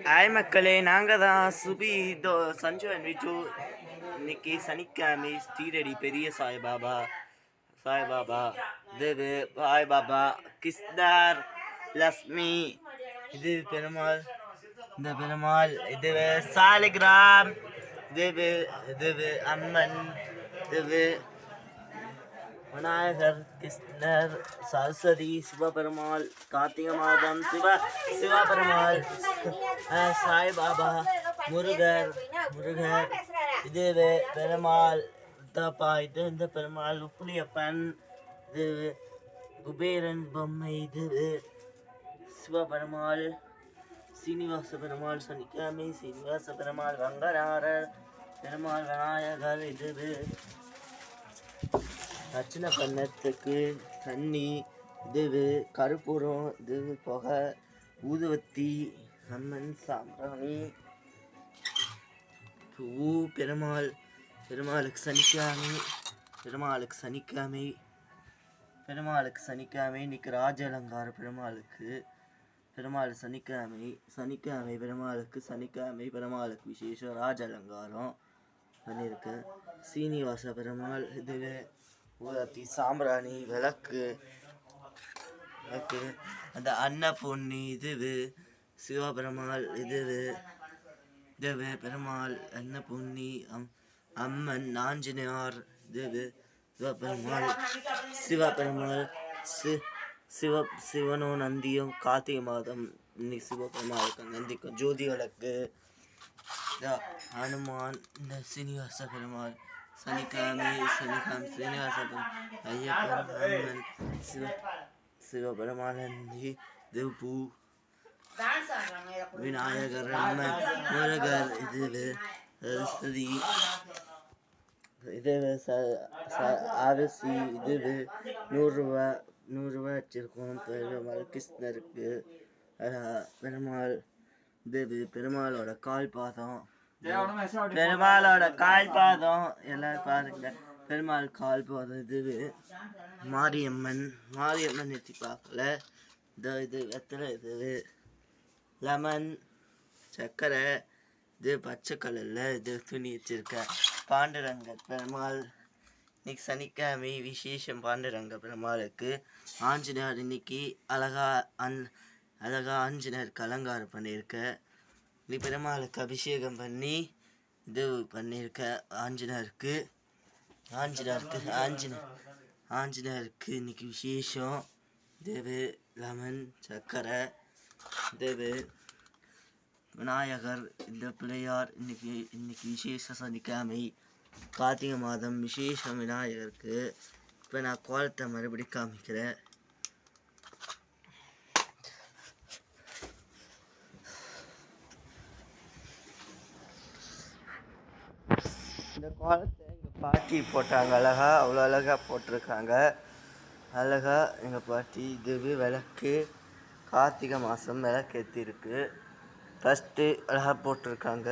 Hi மக்களே, நாங்கள் தான் சுபி சஞ்சு அண்ட் விஜு. இன்னைக்கு சனிக்கிழமை ஸ்ரீரடி பெரிய சாய்பாபா இது சாய்பாபா கிருஷ்ணர் லக்ஷ்மி இது பெருமாள், இந்த பெருமாள் இது சாலிகிராம், இது அம்மன், இது விநாயகர், கிருஷ்ணர், சரஸ்வதி, சிவபெருமாள், கார்த்திகை மாதம் சிவபெருமாள், சாய்பாபா, முருகர், இது பெருமாள் தப்பா, இது இந்த பெருமாள் உப்புலியப்பன், இது குபேரன் பொம்மை, இது சிவபெருமாள், சீனிவாச பெருமாள், சனிக்கிழமை சீனிவாச பெருமாள், ரங்கநாதர் பெருமாள், விநாயகர், இது அர்ச்சனை பண்ணத்துக்கு தண்ணி, இது கருப்பூரம், இது புகை, ஊதுவத்தி, அம்மன் சாம்பிராணி, பூ, பெருமாளுக்கு சனிக்கிழமை இன்னைக்கு ராஜ அலங்காரம் பெருமாள் சனிக்கிழமை பெருமாளுக்கு விசேஷம் ராஜ அலங்காரம் பண்ணியிருக்கு. சீனிவாச பெருமாள், இது ஊதத்தி, சாம்பிராணி, விளக்கு, அந்த அன்னபூர்ணி, இது சிவபெருமாள், இது பெருமாள் அன்னபூர்ணி, அம்மன், ஆஞ்சநேயர், இது சிவபெருமாள், சிவனும் நந்தியும் கார்த்திகை மாதம் இன்னைக்கு சிவபெருமாளுக்கு நந்திக்கும் ஜோதி விளக்கு, ஹனுமான், இந்த சீனிவாச பெருமாள், சனிக்கிழமை சீனிவாச ஐயப்பன், அம்மன், சிவபெருமாள், நந்தி, பூ, விநாயகர், அம்மன், முருகர், இது சரஸ்வதி, இது அரிசி, இது 100 ரூபா வச்சிருக்கோம். பெருமாள் கிருஷ்ணருக்கு பெருமாள், இது பெருமாளோட கால் பாதம் எல்லாரும் பாருங்க. பெருமாள் கால் பாதம், இது மாரியம்மன் எத்தி பார்க்கல, இது வெத்தலை, இது லெமன், சர்க்கரை, இது பச்சை கலர்ல இது துணி வச்சிருக்க பாண்டுரங்க பெருமாள். இன்னைக்கு சனிக்கிழமை விசேஷம் பாண்டுரங்க பெருமாளுக்கு. ஆஞ்சநேயர் இன்னைக்கு அழகா ஆஞ்சநேயருக்கு அலங்காரம் பண்ணியிருக்க. நீ பெருமாளுக்கு அபிஷேகம் பண்ணி இது பண்ணியிருக்க. ஆஞ்சநேயருக்கு இன்னைக்கு விசேஷம். இது லெமன், சர்க்கரை, இது விநாயகர், இந்த பிள்ளையார். இன்னைக்கு விசேஷ சனிக்கிழமை கார்த்திகை மாதம் விசேஷம் விநாயகருக்கு. இப்போ நான் கோலத்தை மறுபடியும் காமிக்கிறேன். இந்த கோலத்தை எங்கள் பாட்டி போட்டாங்க, அவ்வளோ அழகாக போட்டிருக்காங்க. எங்கள் பாட்டி. இது விளக்கு, கார்த்திகை மாதம் விளக்கு ஏற்றிருக்கு. ஃபஸ்ட்டு அழகாக போட்டிருக்காங்க.